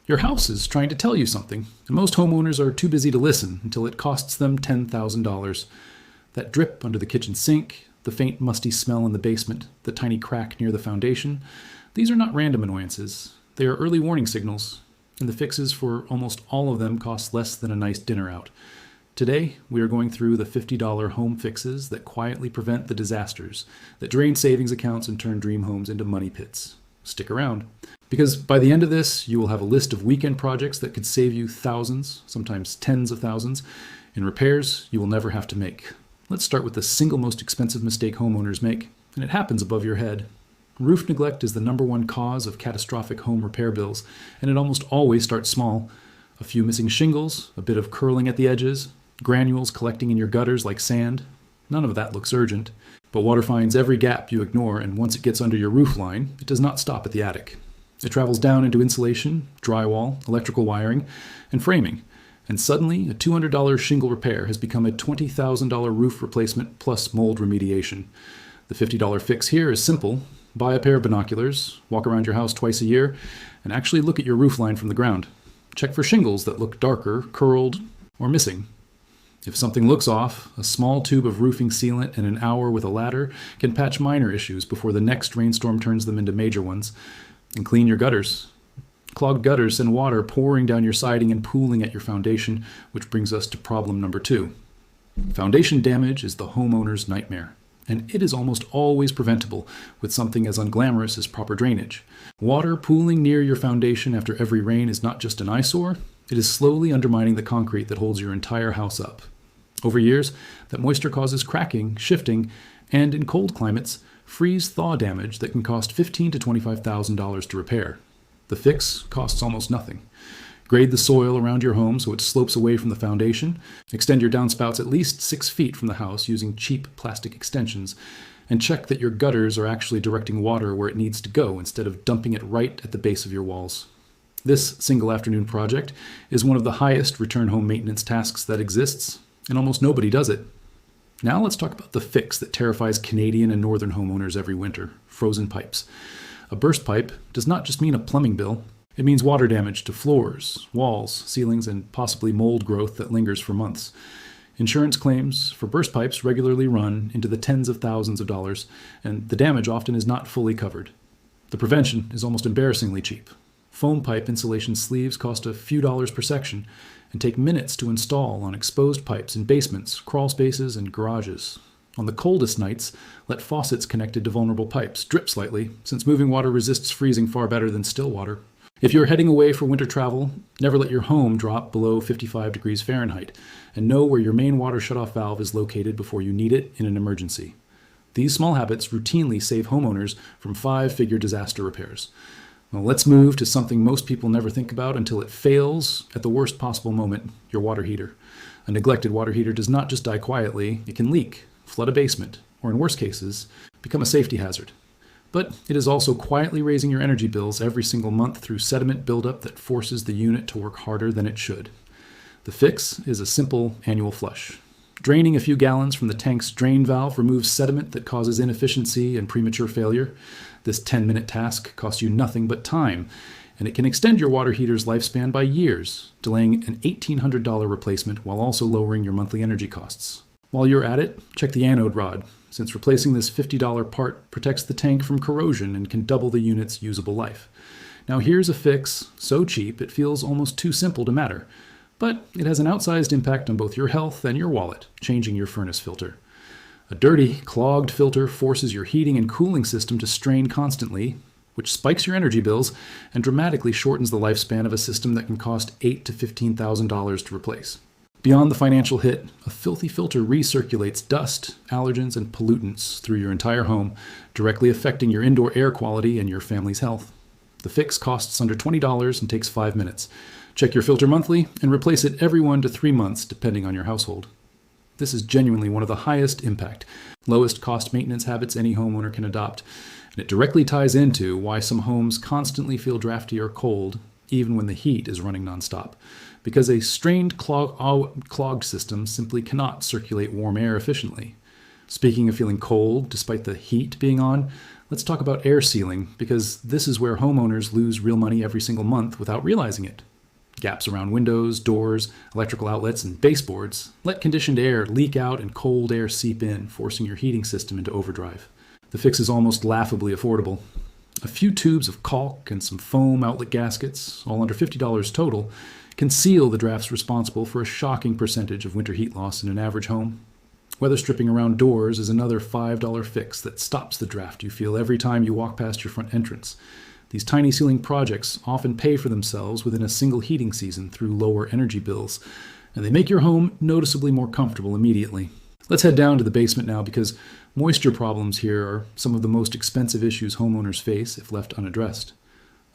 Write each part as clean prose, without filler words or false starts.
Your house is trying to tell you something, and most homeowners are too busy to listen until it costs them $10,000. That drip under the kitchen sink, the faint musty smell in the basement, the tiny crack near the foundation, these are not random annoyances. They are early warning signals, and the fixes for almost all of them cost less than a nice dinner out. Today, we are going through the $50 home fixes that quietly prevent the disasters, that drain savings accounts and turn dream homes into money pits. Stick around, because by the end of this, you will have a list of weekend projects that could save you thousands, sometimes tens of thousands, in repairs you will never have to make. Let's start with the single most expensive mistake homeowners make, and it happens above your head. Roof neglect is the #1 cause of catastrophic home repair bills, and it almost always starts small. A few missing shingles, a bit of curling at the edges, granules collecting in your gutters like sand. None of that looks urgent, but water finds every gap you ignore, and once it gets under your roof line, it does not stop at the attic. It travels down into insulation, drywall, electrical wiring, and framing, and suddenly a $200 shingle repair has become a $20,000 roof replacement plus mold remediation. The $50 fix here is simple. Buy a pair of binoculars, walk around your house twice a year, and actually look at your roof line from the ground. Check for shingles that look darker, curled, or missing. If something looks off, a small tube of roofing sealant and an hour with a ladder can patch minor issues before the next rainstorm turns them into major ones. And clean your gutters. Clogged gutters send water pouring down your siding and pooling at your foundation, which brings us to problem number 2. Foundation damage is the homeowner's nightmare, and it is almost always preventable with something as unglamorous as proper drainage. Water pooling near your foundation after every rain is not just an eyesore, it is slowly undermining the concrete that holds your entire house up. Over years, that moisture causes cracking, shifting, and in cold climates, freeze-thaw damage that can cost $15,000 to $25,000 to repair. The fix costs almost nothing. Grade the soil around your home so it slopes away from the foundation, extend your downspouts at least 6 feet from the house using cheap plastic extensions, and check that your gutters are actually directing water where it needs to go instead of dumping it right at the base of your walls. This single afternoon project is one of the highest return home maintenance tasks that exists, and almost nobody does it. Now let's talk about the fix that terrifies Canadian and northern homeowners every winter: frozen pipes. A burst pipe does not just mean a plumbing bill. It means water damage to floors, walls, ceilings, and possibly mold growth that lingers for months. Insurance claims for burst pipes regularly run into the tens of thousands of dollars, and the damage often is not fully covered. The prevention is almost embarrassingly cheap. Foam pipe insulation sleeves cost a few dollars per section and take minutes to install on exposed pipes in basements, crawl spaces, and garages. On the coldest nights, let faucets connected to vulnerable pipes drip slightly, since moving water resists freezing far better than still water. If you're heading away for winter travel, never let your home drop below 55 degrees Fahrenheit, and know where your main water shutoff valve is located before you need it in an emergency. These small habits routinely save homeowners from 5-figure disaster repairs. Well, let's move to something most people never think about until it fails at the worst possible moment: your water heater. A neglected water heater does not just die quietly, it can leak, flood a basement, or in worse cases, become a safety hazard. But it is also quietly raising your energy bills every single month through sediment buildup that forces the unit to work harder than it should. The fix is a simple annual flush. Draining a few gallons from the tank's drain valve removes sediment that causes inefficiency and premature failure. This 10-minute task costs you nothing but time, and it can extend your water heater's lifespan by years, delaying an $1,800 replacement while also lowering your monthly energy costs. While you're at it, check the anode rod, since replacing this $50 part protects the tank from corrosion and can double the unit's usable life. Now here's a fix so cheap it feels almost too simple to matter, but it has an outsized impact on both your health and your wallet, changing your furnace filter. A dirty, clogged filter forces your heating and cooling system to strain constantly, which spikes your energy bills and dramatically shortens the lifespan of a system that can cost $8,000 to $15,000 to replace. Beyond the financial hit, a filthy filter recirculates dust, allergens, and pollutants through your entire home, directly affecting your indoor air quality and your family's health. The fix costs under $20 and takes 5 minutes. Check your filter monthly and replace it every 1 to 3 months, depending on your household. This is genuinely one of the highest impact, lowest cost maintenance habits any homeowner can adopt, and it directly ties into why some homes constantly feel drafty or cold, even when the heat is running nonstop, because a strained clogged system simply cannot circulate warm air efficiently. Speaking of feeling cold, despite the heat being on, Let's talk about air sealing, because this is where homeowners lose real money every single month without realizing it. Gaps around windows, doors, electrical outlets, and baseboards let conditioned air leak out and cold air seep in, forcing your heating system into overdrive. The fix is almost laughably affordable. A few tubes of caulk and some foam outlet gaskets, all under $50 total, can seal the drafts responsible for a shocking percentage of winter heat loss in an average home. Weather stripping around doors is another $5 fix that stops the draft you feel every time you walk past your front entrance. These tiny sealing projects often pay for themselves within a single heating season through lower energy bills, and they make your home noticeably more comfortable immediately. Let's head down to the basement now, because moisture problems here are some of the most expensive issues homeowners face if left unaddressed.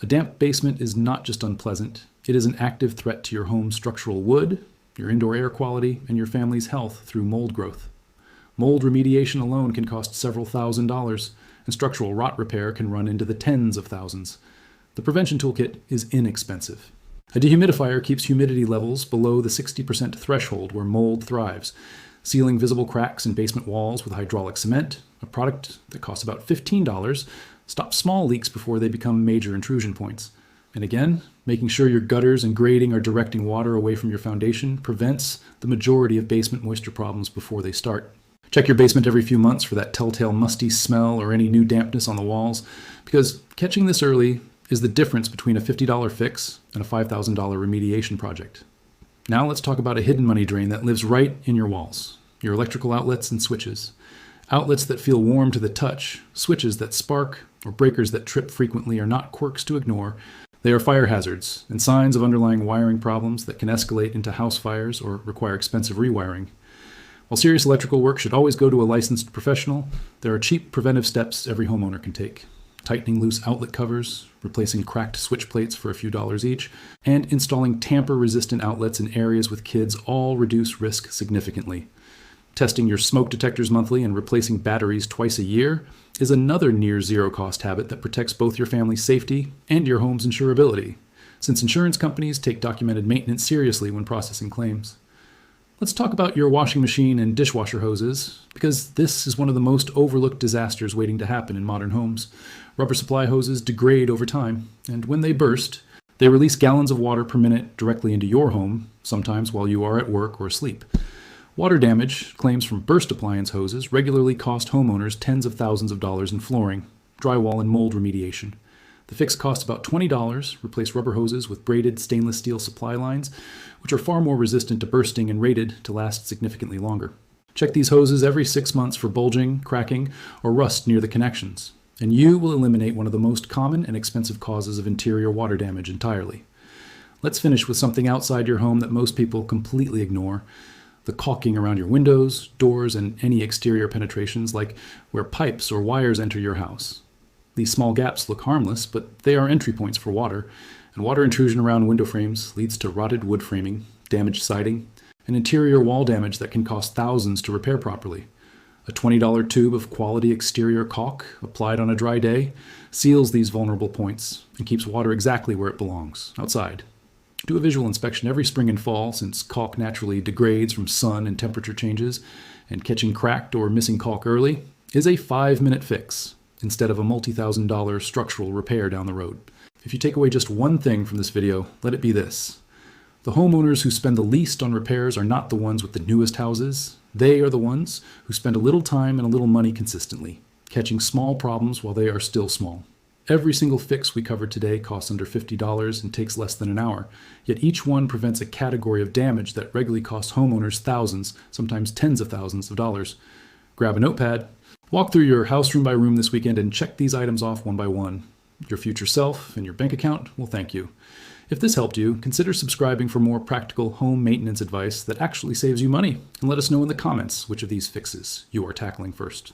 A damp basement is not just unpleasant, it is an active threat to your home's structural wood, your indoor air quality, and your family's health through mold growth. Mold remediation alone can cost several $1,000s, and structural rot repair can run into the tens of thousands. The prevention toolkit is inexpensive. A dehumidifier keeps humidity levels below the 60% threshold where mold thrives, sealing visible cracks in basement walls with hydraulic cement, a product that costs about $15, stops small leaks before they become major intrusion points. And again, making sure your gutters and grading are directing water away from your foundation prevents the majority of basement moisture problems before they start. Check your basement every few months for that telltale musty smell or any new dampness on the walls, because catching this early is the difference between a $50 fix and a $5,000 remediation project. Now let's talk about a hidden money drain that lives right in your walls: your electrical outlets and switches. Outlets that feel warm to the touch, switches that spark, or breakers that trip frequently are not quirks to ignore. They are fire hazards and signs of underlying wiring problems that can escalate into house fires or require expensive rewiring. While serious electrical work should always go to a licensed professional, there are cheap preventive steps every homeowner can take. Tightening loose outlet covers, replacing cracked switch plates for a few dollars each, and installing tamper-resistant outlets in areas with kids all reduce risk significantly. Testing your smoke detectors monthly and replacing batteries twice a year is another near-zero-cost habit that protects both your family's safety and your home's insurability, since insurance companies take documented maintenance seriously when processing claims. Let's talk about your washing machine and dishwasher hoses, because this is one of the most overlooked disasters waiting to happen in modern homes. Rubber supply hoses degrade over time, and when they burst, they release gallons of water per minute directly into your home, sometimes while you are at work or asleep. Water damage claims from burst appliance hoses regularly cost homeowners tens of thousands of dollars in flooring, drywall, and mold remediation. The fix costs about $20, replace rubber hoses with braided stainless steel supply lines, which are far more resistant to bursting and rated to last significantly longer. Check these hoses every 6 months for bulging, cracking, or rust near the connections, and you will eliminate one of the most common and expensive causes of interior water damage entirely. Let's finish with something outside your home that most people completely ignore: the caulking around your windows, doors, and any exterior penetrations, like where pipes or wires enter your house. These small gaps look harmless, but they are entry points for water, and water intrusion around window frames leads to rotted wood framing, damaged siding, and interior wall damage that can cost thousands to repair properly. A $20 tube of quality exterior caulk, applied on a dry day, seals these vulnerable points and keeps water exactly where it belongs, outside. Do a visual inspection every spring and fall, since caulk naturally degrades from sun and temperature changes, and catching cracked or missing caulk early is a 5-minute fix instead of a multi-$1,000 structural repair down the road. If you take away just one thing from this video, let it be this: the homeowners who spend the least on repairs are not the ones with the newest houses. They are the ones who spend a little time and a little money consistently, catching small problems while they are still small. Every single fix we covered today costs under $50 and takes less than an hour, yet each one prevents a category of damage that regularly costs homeowners thousands, sometimes tens of thousands of dollars. Grab a notepad, walk through your house room by room this weekend, and check these items off one by one. Your future self and your bank account will thank you. If this helped you, consider subscribing for more practical home maintenance advice that actually saves you money, and let us know in the comments which of these fixes you are tackling first.